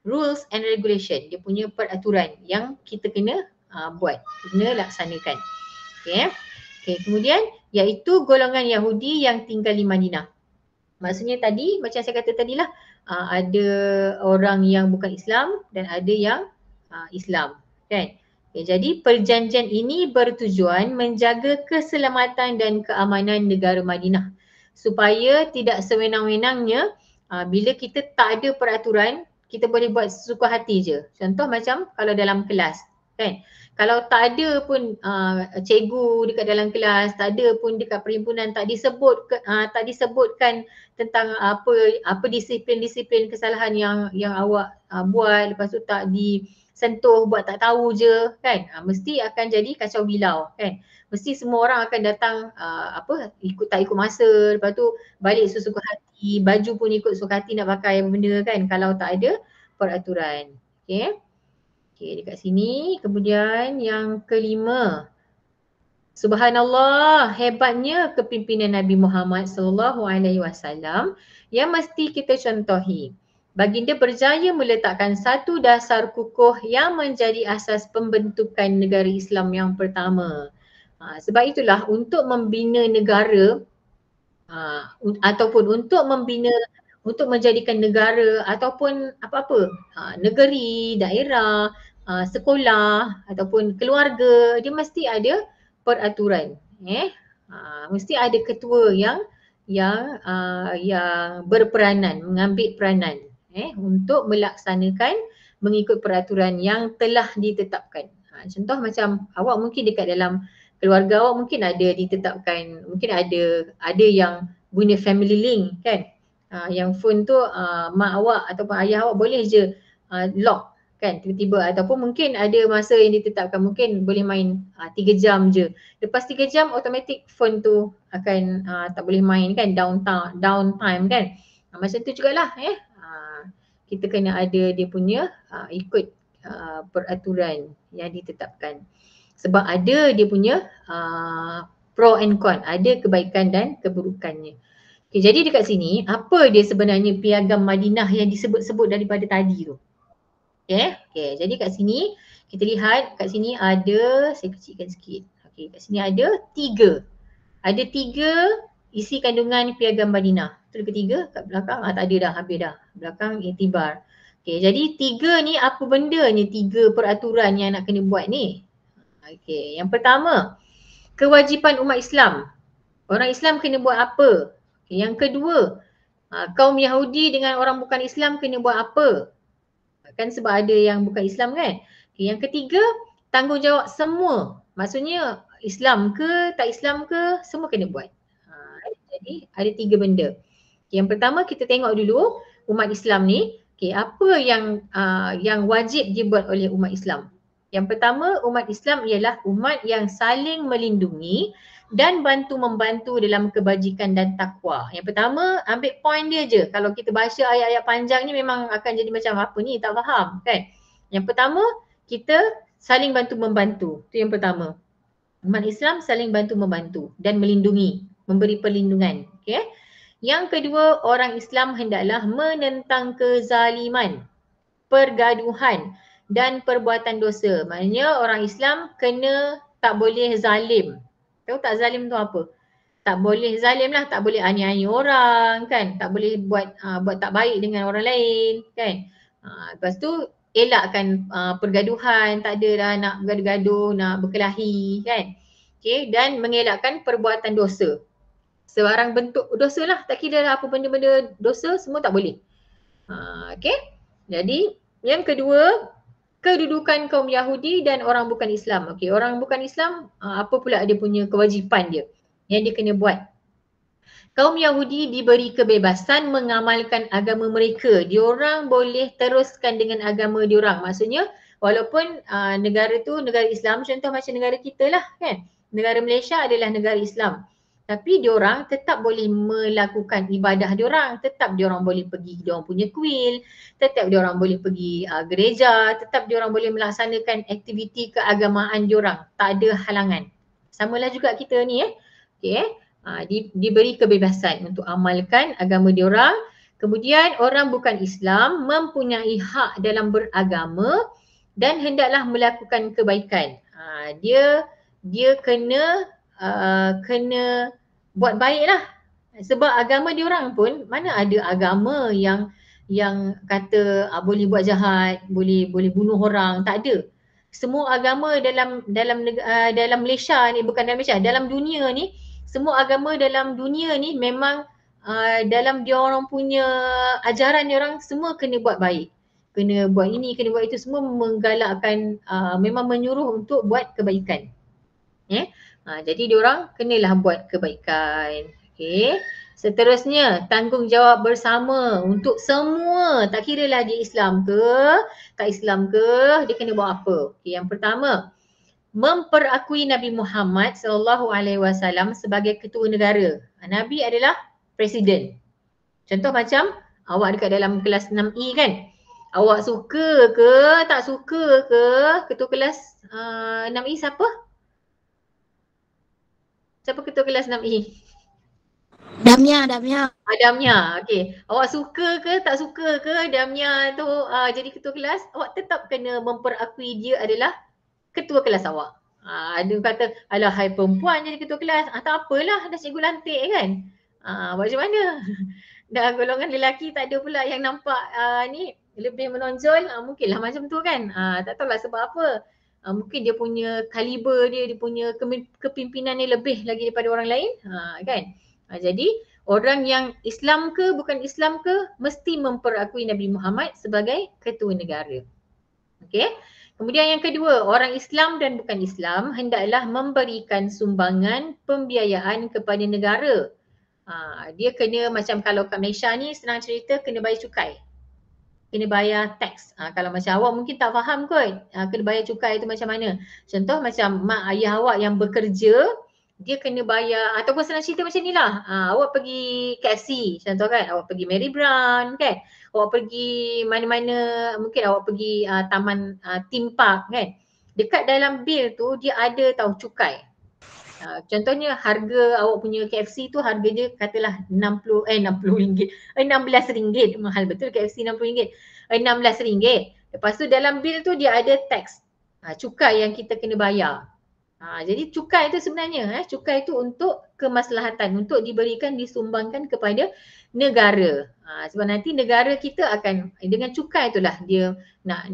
rules and regulation, dia punya peraturan yang kita kena buat, kena laksanakan. Okay, kemudian iaitu golongan Yahudi yang tinggal di Madinah. Maksudnya tadi macam saya kata tadilah, ada orang yang bukan Islam dan ada yang Islam, kan? Okay, jadi perjanjian ini bertujuan menjaga keselamatan dan keamanan negara Madinah supaya tidak sewenang-wenangnya bila kita tak ada peraturan, kita boleh buat sesuka hati je. Contoh macam kalau dalam kelas, kan? Kalau tak ada pun cikgu dekat dalam kelas, tak ada pun dekat perhimpunan, tak disebutkan tentang apa disiplin-disiplin kesalahan yang awak buat, lepas tu tak disentuh, buat tak tahu je, kan? Mesti akan jadi kacau bilau, kan? Mesti semua orang akan datang tak ikut masa, lepas tu balik sesuka hati, baju pun ikut suka hati nak pakai apa benda, kan? Kalau tak ada peraturan. Okay, dekat sini. Kemudian yang kelima. Subhanallah, hebatnya kepimpinan Nabi Muhammad SAW yang mesti kita contohi. Baginda berjaya meletakkan satu dasar kukuh yang menjadi asas pembentukan negara Islam yang pertama. Sebab itulah untuk membina negara ataupun untuk menjadikan negara ataupun apa-apa, negeri, daerah, sekolah ataupun keluarga, dia mesti ada peraturan. Mesti ada ketua yang berperanan, mengambil peranan untuk melaksanakan mengikut peraturan yang telah ditetapkan. Contoh macam awak mungkin dekat dalam keluarga awak mungkin ada ditetapkan, mungkin ada yang guna family link, kan? Yang phone tu mak awak ataupun ayah awak boleh je lock, kan, tiba-tiba, ataupun mungkin ada masa yang ditetapkan, mungkin boleh main 3 jam je. Lepas 3 jam automatic phone tu akan tak boleh main, kan, downtime, kan. Macam tu jugalah kita kena ada dia punya ikut peraturan yang ditetapkan. Sebab ada dia punya pro and con, ada kebaikan dan keburukannya. Okay, jadi dekat sini, apa dia sebenarnya piagam Madinah yang disebut-sebut daripada tadi tu? Okay, jadi kat sini, kita lihat kat sini ada, saya kecilkan sikit. Okay, kat sini ada 3. Ada 3 isi kandungan piagam Madinah. Betul ke 3 kat belakang? Tak ada dah, habis dah. Belakang iktibar. Okay, jadi 3 ni apa benda ni 3 peraturan yang nak kena buat ni? Okay, yang pertama, kewajipan umat Islam. Orang Islam kena buat apa? Okay, yang kedua, kaum Yahudi dengan orang bukan Islam kena buat apa? Kan sebab ada yang bukan Islam kan? Okay, yang ketiga, tanggungjawab semua. Maksudnya Islam ke tak Islam ke, semua kena buat. Jadi ada 3 benda. Okay, yang pertama kita tengok dulu umat Islam ni, okay, apa yang wajib dibuat oleh umat Islam. Yang pertama, umat Islam ialah umat yang saling melindungi dan bantu-membantu dalam kebajikan dan takwa. Yang pertama, ambil point dia je. Kalau kita baca ayat-ayat panjang ni memang akan jadi macam apa ni, tak faham kan. Yang pertama, kita saling bantu-membantu. Itu yang pertama. Umat Islam saling bantu-membantu dan melindungi, memberi perlindungan. Okay? Yang kedua, orang Islam hendaklah menentang kezaliman, pergaduhan dan perbuatan dosa. Maknanya orang Islam tak boleh zalim. Tahu tak zalim tu apa? Tak boleh zalim lah, tak boleh aniaya orang kan, tak boleh buat tak baik dengan orang lain kan. Lepas tu elakkan pergaduhan, tak ada dah nak bergaduh-gaduh, nak berkelahi kan. Okay, dan mengelakkan perbuatan dosa. Sebarang bentuk dosa lah, tak kira lah apa benda-benda dosa, semua tak boleh. Okay, jadi yang kedua, kedudukan kaum Yahudi dan orang bukan Islam. Okay, orang bukan Islam, apa pula dia punya kewajipan dia yang dia kena buat. Kaum Yahudi diberi kebebasan mengamalkan agama mereka. Diorang boleh teruskan dengan agama diorang. Maksudnya walaupun negara tu negara Islam, contoh macam negara kita lah kan. Negara Malaysia adalah negara Islam. Tapi diorang tetap boleh melakukan ibadah diorang. Tetap diorang boleh pergi diorang punya kuil. Tetap diorang boleh pergi gereja. Tetap diorang boleh melaksanakan aktiviti keagamaan diorang. Tak ada halangan. Samalah juga kita ni Okay. Diberi kebebasan untuk amalkan agama diorang. Kemudian orang bukan Islam mempunyai hak dalam beragama dan hendaklah melakukan kebaikan. Dia kena buat baiklah. Sebab agama diorang pun, mana ada agama yang kata boleh buat jahat, boleh bunuh orang, tak ada. Semua agama dalam Malaysia ni, bukan dalam Malaysia, dalam dunia ni, semua agama dalam dunia ni memang dalam dia orang punya ajaran dia orang semua kena buat baik. Kena buat ini, kena buat itu, semua menggalakkan, memang menyuruh untuk buat kebaikan. Jadi dia orang kenalah buat kebaikan. Okay. Seterusnya, tanggungjawab bersama untuk semua. Tak kira lah dia Islam ke, tak Islam ke, dia kena buat apa. Okay, yang pertama, memperakui Nabi Muhammad SAW sebagai ketua negara. Nabi adalah presiden. Contoh macam awak dekat dalam kelas 6E kan. Awak suka ke, tak suka ke ketua kelas 6E siapa? Siapa ketua kelas 6E? Damia. Damia. Okey. Awak suka ke, tak suka ke Damia tu jadi ketua kelas, awak tetap kena memperakui dia adalah ketua kelas awak. Ada kata, alah hai perempuan jadi ketua kelas. Tak apalah, dah cikgu lantik kan. Macam mana? Dah golongan lelaki tak ada pula yang nampak ni lebih menonjol. Mungkinlah macam tu kan. Tak tahulah sebab apa. Mungkin dia punya kaliber dia punya kepimpinan ni lebih lagi daripada orang lain. Kan? Jadi orang yang Islam ke bukan Islam ke mesti memperakui Nabi Muhammad sebagai ketua negara. Okey. Kemudian yang kedua, orang Islam dan bukan Islam hendaklah memberikan sumbangan pembiayaan kepada negara. Dia kena macam kalau kat Malaysia ni senang cerita kena bayar cukai. Kena bayar tax. Kalau macam awak mungkin tak faham kot kena bayar cukai tu macam mana. Contoh macam mak ayah awak yang bekerja, dia kena bayar ataupun senang cerita macam ni lah. Awak pergi KFC contoh kan, awak pergi Mary Brown kan. Awak pergi mana-mana, mungkin awak pergi taman theme park kan. Dekat dalam bil tu dia ada tahu cukai. Contohnya harga awak punya KFC tu harganya katalah RM60, RM16. Mahal betul KFC RM60. RM16. Lepas tu dalam bil tu dia ada tax. Cukai yang kita kena bayar. Jadi cukai itu sebenarnya cukai itu untuk kemaslahatan, untuk diberikan, disumbangkan kepada negara. Sebab nanti negara kita akan dengan cukai itulah dia nak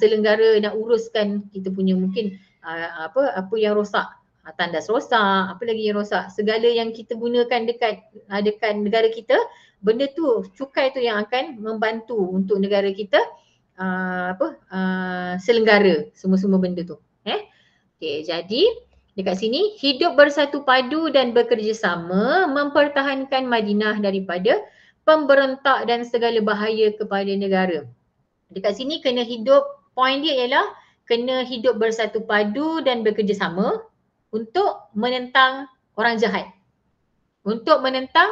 selenggara, nak uruskan kita punya mungkin apa yang rosak, tandas rosak, apa lagi yang rosak, segala yang kita gunakan dekat negara kita, benda tu cukai tu yang akan membantu untuk negara kita selenggara semua benda tu. Okey, jadi dekat sini hidup bersatu padu dan bekerjasama mempertahankan Madinah daripada pemberontak dan segala bahaya kepada negara. Dekat sini kena hidup, poin dia ialah kena hidup bersatu padu dan bekerjasama untuk menentang orang jahat. Untuk menentang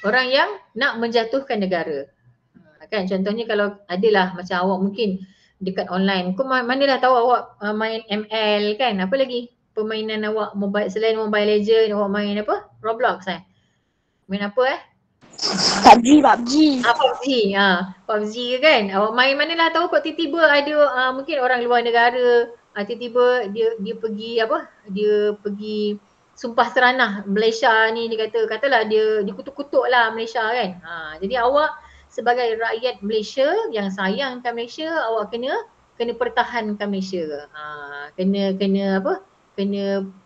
orang yang nak menjatuhkan negara. Kan contohnya kalau adalah macam awak mungkin dekat online, kau manalah tahu awak main ML kan, apa lagi permainan awak mobile, selain Mobile Legend awak main apa? Roblox main apa PUBG. PUBG kan, awak main manalah tahu kok tiba-tiba ada mungkin orang luar negara tiba-tiba dia pergi sumpah seranah Malaysia ni, dia katalah dia kutuk-kutuk lah Malaysia kan. Jadi awak sebagai rakyat Malaysia yang sayangkan Malaysia, awak kena pertahankan Malaysia. Kena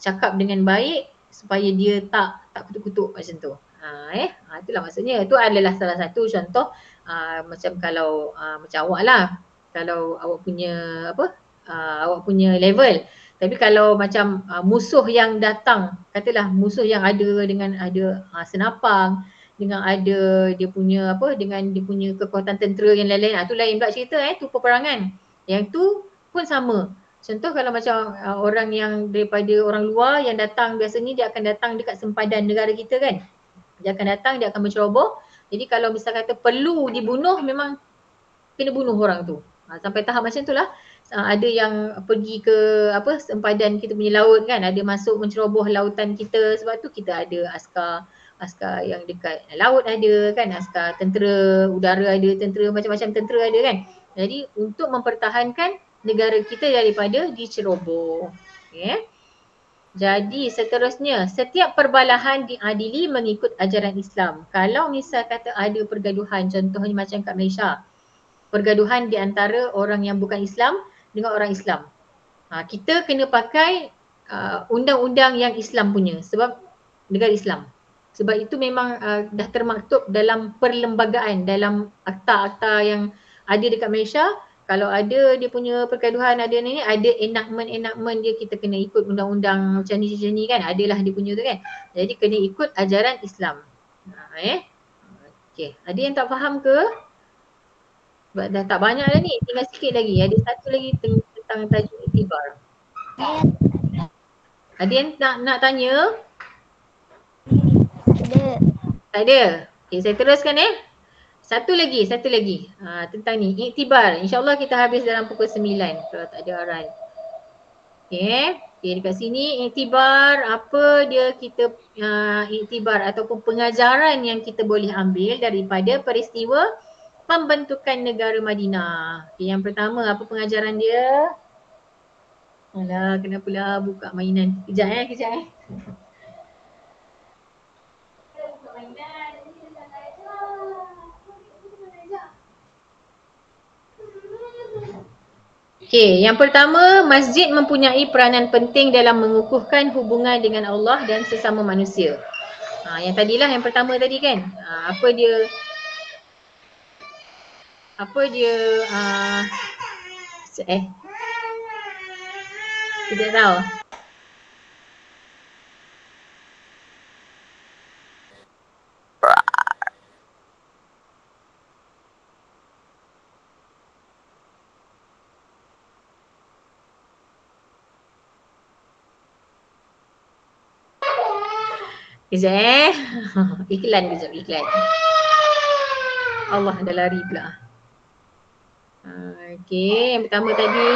cakap dengan baik supaya dia tak kutuk-kutuk macam tu. Itulah maksudnya. Itu adalah salah satu contoh macam kalau macam awak lah, kalau awak punya awak punya level. Tapi kalau macam musuh yang datang, katalah musuh yang ada senapang, dengan ada dia punya dengan dia punya kekuatan tentera yang lain-lain, tu lain pula cerita tu peperangan. Yang tu pun sama. Contoh kalau macam orang yang daripada orang luar yang datang, biasanya dia akan datang dekat sempadan negara kita kan. Dia akan datang, dia akan menceroboh. Jadi kalau misal kata perlu dibunuh, memang kena bunuh orang tu. Sampai tahap macam tu lah. Ada yang pergi ke sempadan kita punya laut kan, ada masuk menceroboh lautan kita, sebab tu kita ada askar yang dekat laut ada kan, askar tentera udara ada, tentera macam-macam tentera ada kan. Jadi untuk mempertahankan negara kita daripada diceroboh. Okay. Jadi seterusnya, setiap perbalahan diadili mengikut ajaran Islam. Kalau misal kata ada pergaduhan, contohnya macam kat Malaysia, pergaduhan di antara orang yang bukan Islam dengan orang Islam, kita kena pakai undang-undang yang Islam punya, sebab negara Islam. Sebab itu memang dah termaktub dalam perlembagaan, dalam akta-akta yang ada dekat Malaysia. Kalau ada dia punya pergaduhan, ada enactment dia, kita kena ikut undang-undang macam ni kan, adalah dia punya tu kan. Jadi kena ikut ajaran Islam. Okey, ada yang tak faham ke? Sebab dah tak banyak dah ni, tinggal sikit lagi. Ada satu lagi tentang tajuk iktibar. Ada yang nak tanya? Tak ada. Okay, saya teruskan Satu lagi tentang ni, iktibar. InsyaAllah kita habis dalam pukul 9 kalau tak ada aran. Okay, dekat sini iktibar, apa dia kita iktibar ataupun pengajaran yang kita boleh ambil daripada peristiwa pembentukan negara Madinah. Okay, yang pertama, apa pengajaran dia? Alah, kena pula buka mainan. Kejap. Okey, yang pertama, masjid mempunyai peranan penting dalam mengukuhkan hubungan dengan Allah dan sesama manusia. Yang tadilah yang pertama tadi kan. Apa dia tidak tahu. Kejap iklan kejap, iklan. Allah, dah lari pula. Okey, yang pertama tadi.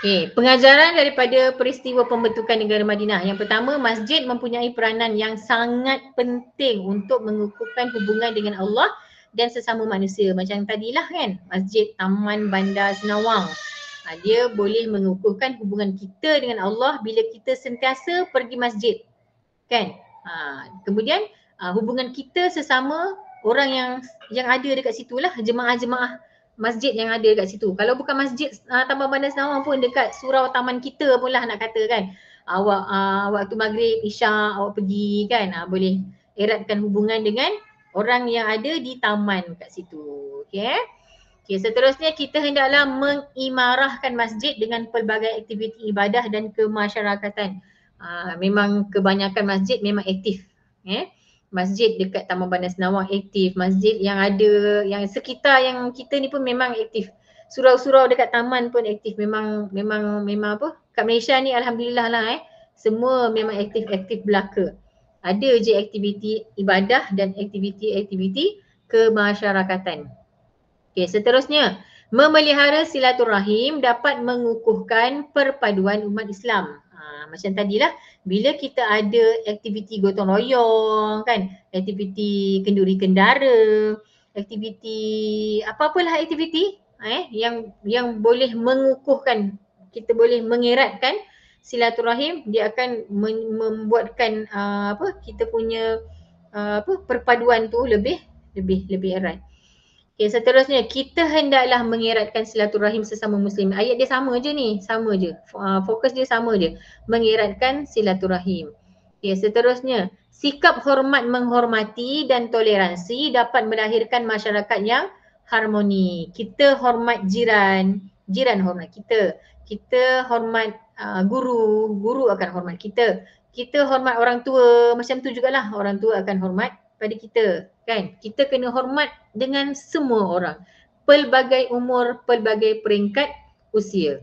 Okay, pengajaran daripada peristiwa pembentukan negara Madinah. Yang pertama, masjid mempunyai peranan yang sangat penting untuk mengukuhkan hubungan dengan Allah dan sesama manusia. Macam tadilah kan, masjid Taman Bandar Senawang. Dia boleh mengukuhkan hubungan kita dengan Allah bila kita sentiasa pergi masjid. Kan? Kemudian hubungan kita sesama orang yang ada dekat situlah, jemaah-jemaah masjid yang ada dekat situ. Kalau bukan masjid Taman Bandar Senawang pun dekat surau taman kita pun lah nak kata kan. Awak waktu maghrib, isyak awak pergi kan, boleh eratkan hubungan dengan orang yang ada di taman kat situ. Okay. Okay, seterusnya kita hendaklah mengimarahkan masjid dengan pelbagai aktiviti ibadah dan kemasyarakatan. Memang kebanyakan masjid memang aktif. Masjid dekat Taman Bandar Senawang aktif, masjid yang ada yang sekitar yang kita ni pun memang aktif. Surau-surau dekat taman pun aktif. Memang apa? Kat Malaysia ni alhamdulillah lah semua memang aktif belaka. Ada je aktiviti ibadah dan aktiviti kemasyarakatan. Okey, seterusnya memelihara silaturahim dapat mengukuhkan perpaduan umat Islam. Macam tadilah, bila kita ada aktiviti gotong royong kan, aktiviti kenduri kendara, aktiviti apa-apalah aktiviti yang boleh mengukuhkan, kita boleh mengeratkan silaturahim, dia akan membuatkan kita punya perpaduan tu lebih erat. Okay, seterusnya kita hendaklah mengeratkan silaturahim sesama muslim. Ayat dia sama je ni, sama je. Fokus dia sama je, mengeratkan silaturahim. Okay, seterusnya sikap hormat menghormati dan toleransi dapat melahirkan masyarakat yang harmoni. Kita hormat jiran hormat kita. Kita hormat guru akan hormat kita. Kita hormat orang tua, macam tu jugalah orang tua akan hormat pada kita kan. Kita kena hormat dengan semua orang, pelbagai umur, pelbagai peringkat usia.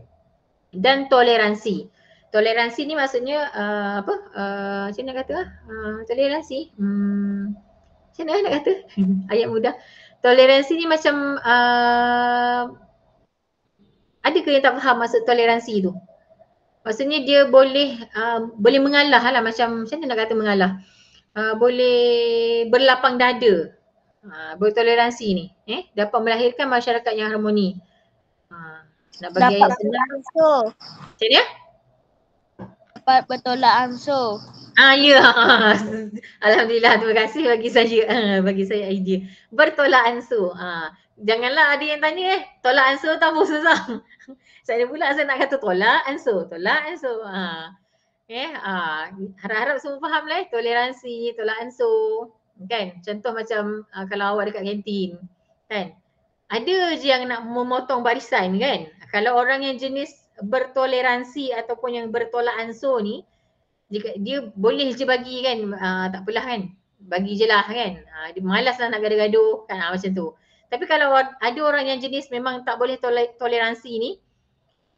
Dan toleransi. Toleransi ni maksudnya macam mana kata toleransi? Macam mana nak kata? Ayat mudah. Toleransi ni macam ada ke yang tak faham maksud toleransi tu? Maksudnya dia boleh mengalah lah, macam mana nak kata mengalah? Boleh berlapang dada, bertoleransi ni dapat melahirkan masyarakat yang harmoni. Nak bagi ayat senang ansur. Macam ni Dapat bertolak ansur. Ya. Alhamdulillah, terima kasih bagi saya idea. Bertolak ansur. Janganlah ada yang tanya tolak ansur tak apa susah. Saya pula nak kata tolak ansur. Harap-harap semua faham lah toleransi, tolak ansur. Kan? Contoh macam kalau awak dekat kantin kan, ada je yang nak memotong barisan kan. Kalau orang yang jenis bertoleransi ataupun yang bertolak ansur ni, jika dia boleh je bagi kan, tak apalah kan, bagi je lah kan. Dia malas lah nak gaduh-gaduh kan, macam tu. Tapi kalau ada orang yang jenis memang tak boleh toleransi ni,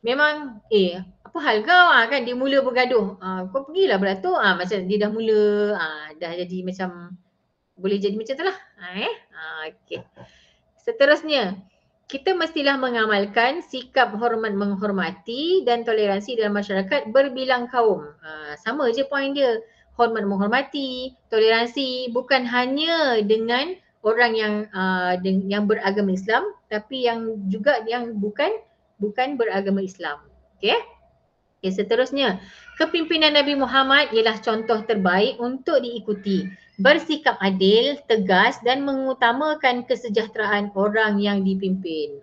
memang apa hal kau kan, dia mula bergaduh, kau pergilah beratur, macam dia dah mula dah jadi macam boleh jadi macam tu lah. Okay. Seterusnya, kita mestilah mengamalkan sikap hormat menghormati dan toleransi dalam masyarakat berbilang kaum. Sama je poin dia. Hormat menghormati, toleransi bukan hanya dengan orang yang beragama Islam, tapi yang juga yang bukan beragama Islam. Okey. Okay, seterusnya, kepimpinan Nabi Muhammad ialah contoh terbaik untuk diikuti. Bersikap adil, tegas dan mengutamakan kesejahteraan orang yang dipimpin.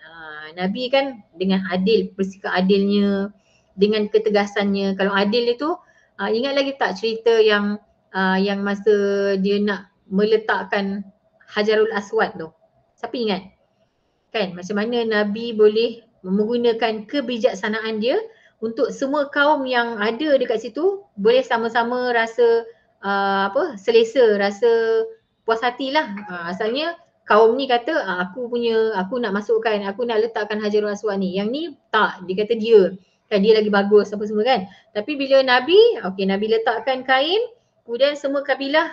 Nabi kan dengan adil, bersikap adilnya, dengan ketegasannya. Kalau adil itu, ingat lagi tak cerita yang masa dia nak meletakkan Hajarul Aswad tu? Siapa ingat? Kan macam mana Nabi boleh menggunakan kebijaksanaan dia untuk semua kaum yang ada dekat situ boleh sama-sama rasa selesa, rasa puas hatilah. Asalnya kaum ni kata aku nak masukkan, aku nak letakkan Hajarul Aswad ni. Yang ni tak, dia kata dia kan, dia lagi bagus apa semua kan. Tapi bila Nabi letakkan kain, kemudian semua kabilah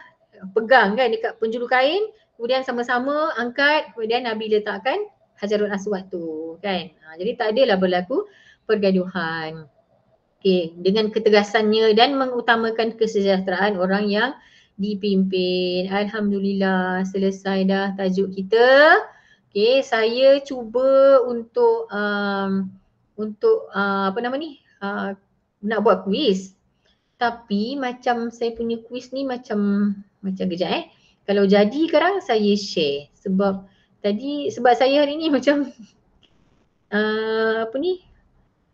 pegang kan dekat penjuru kain, kemudian sama-sama angkat, kemudian Nabi letakkan Hajarul Aswad tu kan. Jadi tak adalah berlaku pergaduhan. Okey, dengan ketegasannya dan mengutamakan kesejahteraan orang yang dipimpin. Alhamdulillah, selesai dah tajuk kita. Okey, saya cuba untuk apa nama ni? Nak buat kuis. Tapi macam saya punya kuis ni macam kejap Kalau jadi sekarang saya share sebab saya hari ni macam apa ni?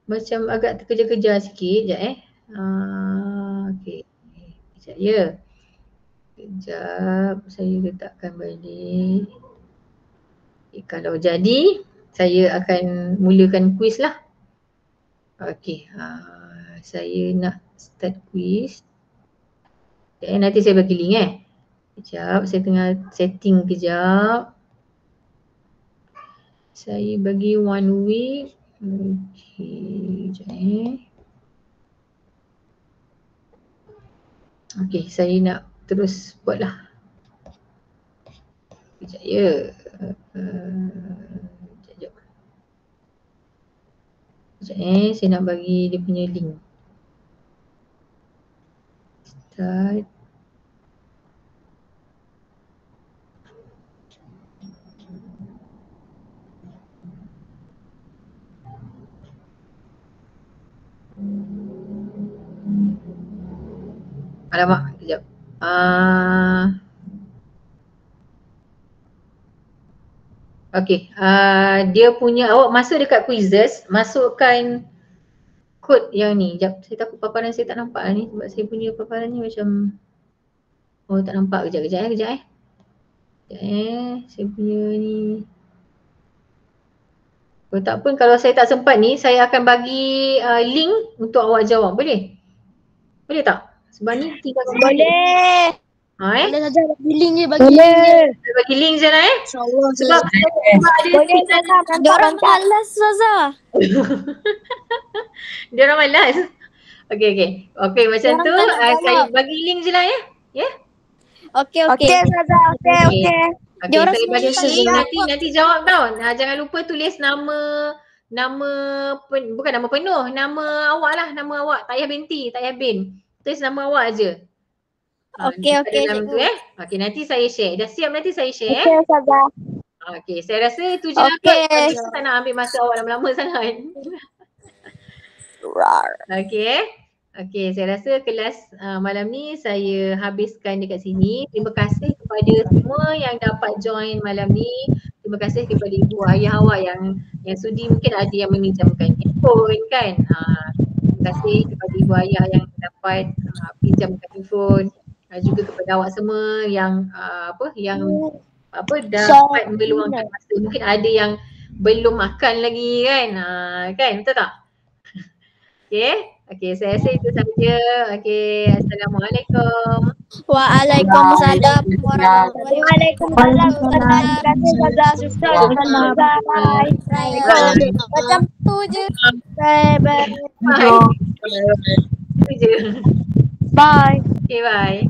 Macam agak terkejar-kejar sikit sekejap okey. Sekejap ya. Sekejap saya letakkan balik. Okay, kalau jadi saya akan mulakan kuis lah. Okey, saya nak start kuis. Nanti saya bagi link Sekejap, saya tengah setting kejap. Saya bagi 1 week. Okey, sekejap Okey, saya nak terus buat lah. Sekejap ya. Sekejap saya nak bagi dia punya link. Start. Alamak, sekejap. Okey, dia punya awak masuk dekat quizzes, masukkan kod yang ni. Sekejap, saya takut paparan saya tak nampak ni sebab saya punya paparan ni macam tak nampak. Kejap. Sekejap saya punya ni. Tak pun kalau saya tak sempat ni, saya akan bagi link untuk awak jawab. Boleh? Boleh tak? Sebab ni tinggal Boleh. Boleh saja bagi link je, bagi link je. Bagi link je lah InsyaAllah. Sebab ada Boleh Zaza, nanti orang malas Zaza. Dia orang malas. Okey, macam tu saya bagi link je lah ya. Okey Zaza, okey. Okey, saya bagi link nanti jawab tau. Jangan lupa tulis nama bukan nama penuh, nama awak lah, nama awak. Tak payah binti, tak payah bin. Tulis nama awak aje. Okey. Okey, nanti saya share. Dah siap nanti saya share Okey Zaza. Okey, saya rasa itu je lah kot. Saya tak nak ambil masa awak lama-lama sangat. Okey, saya rasa kelas malam ni saya habiskan dekat sini. Terima kasih kepada semua yang dapat join malam ni. Terima kasih kepada ibu ayah awak yang sudi, mungkin ada yang meminjamkan handphone kan. Terima kasih kepada ibu ayah yang dapat pinjamkan handphone. Juga kepada awak semua yang dapat meluangkan masa. Mungkin ada yang belum makan lagi kan. Kan, betul tak? Okey, saya rasa itu sahaja. Okey, Assalamualaikum. Waalaikumsalam warahmatullahi wabarakatuh. Terima kasih Zaza, susah. Bye. Macam tu je. Bye. Itu je. Bye. Okey, bye.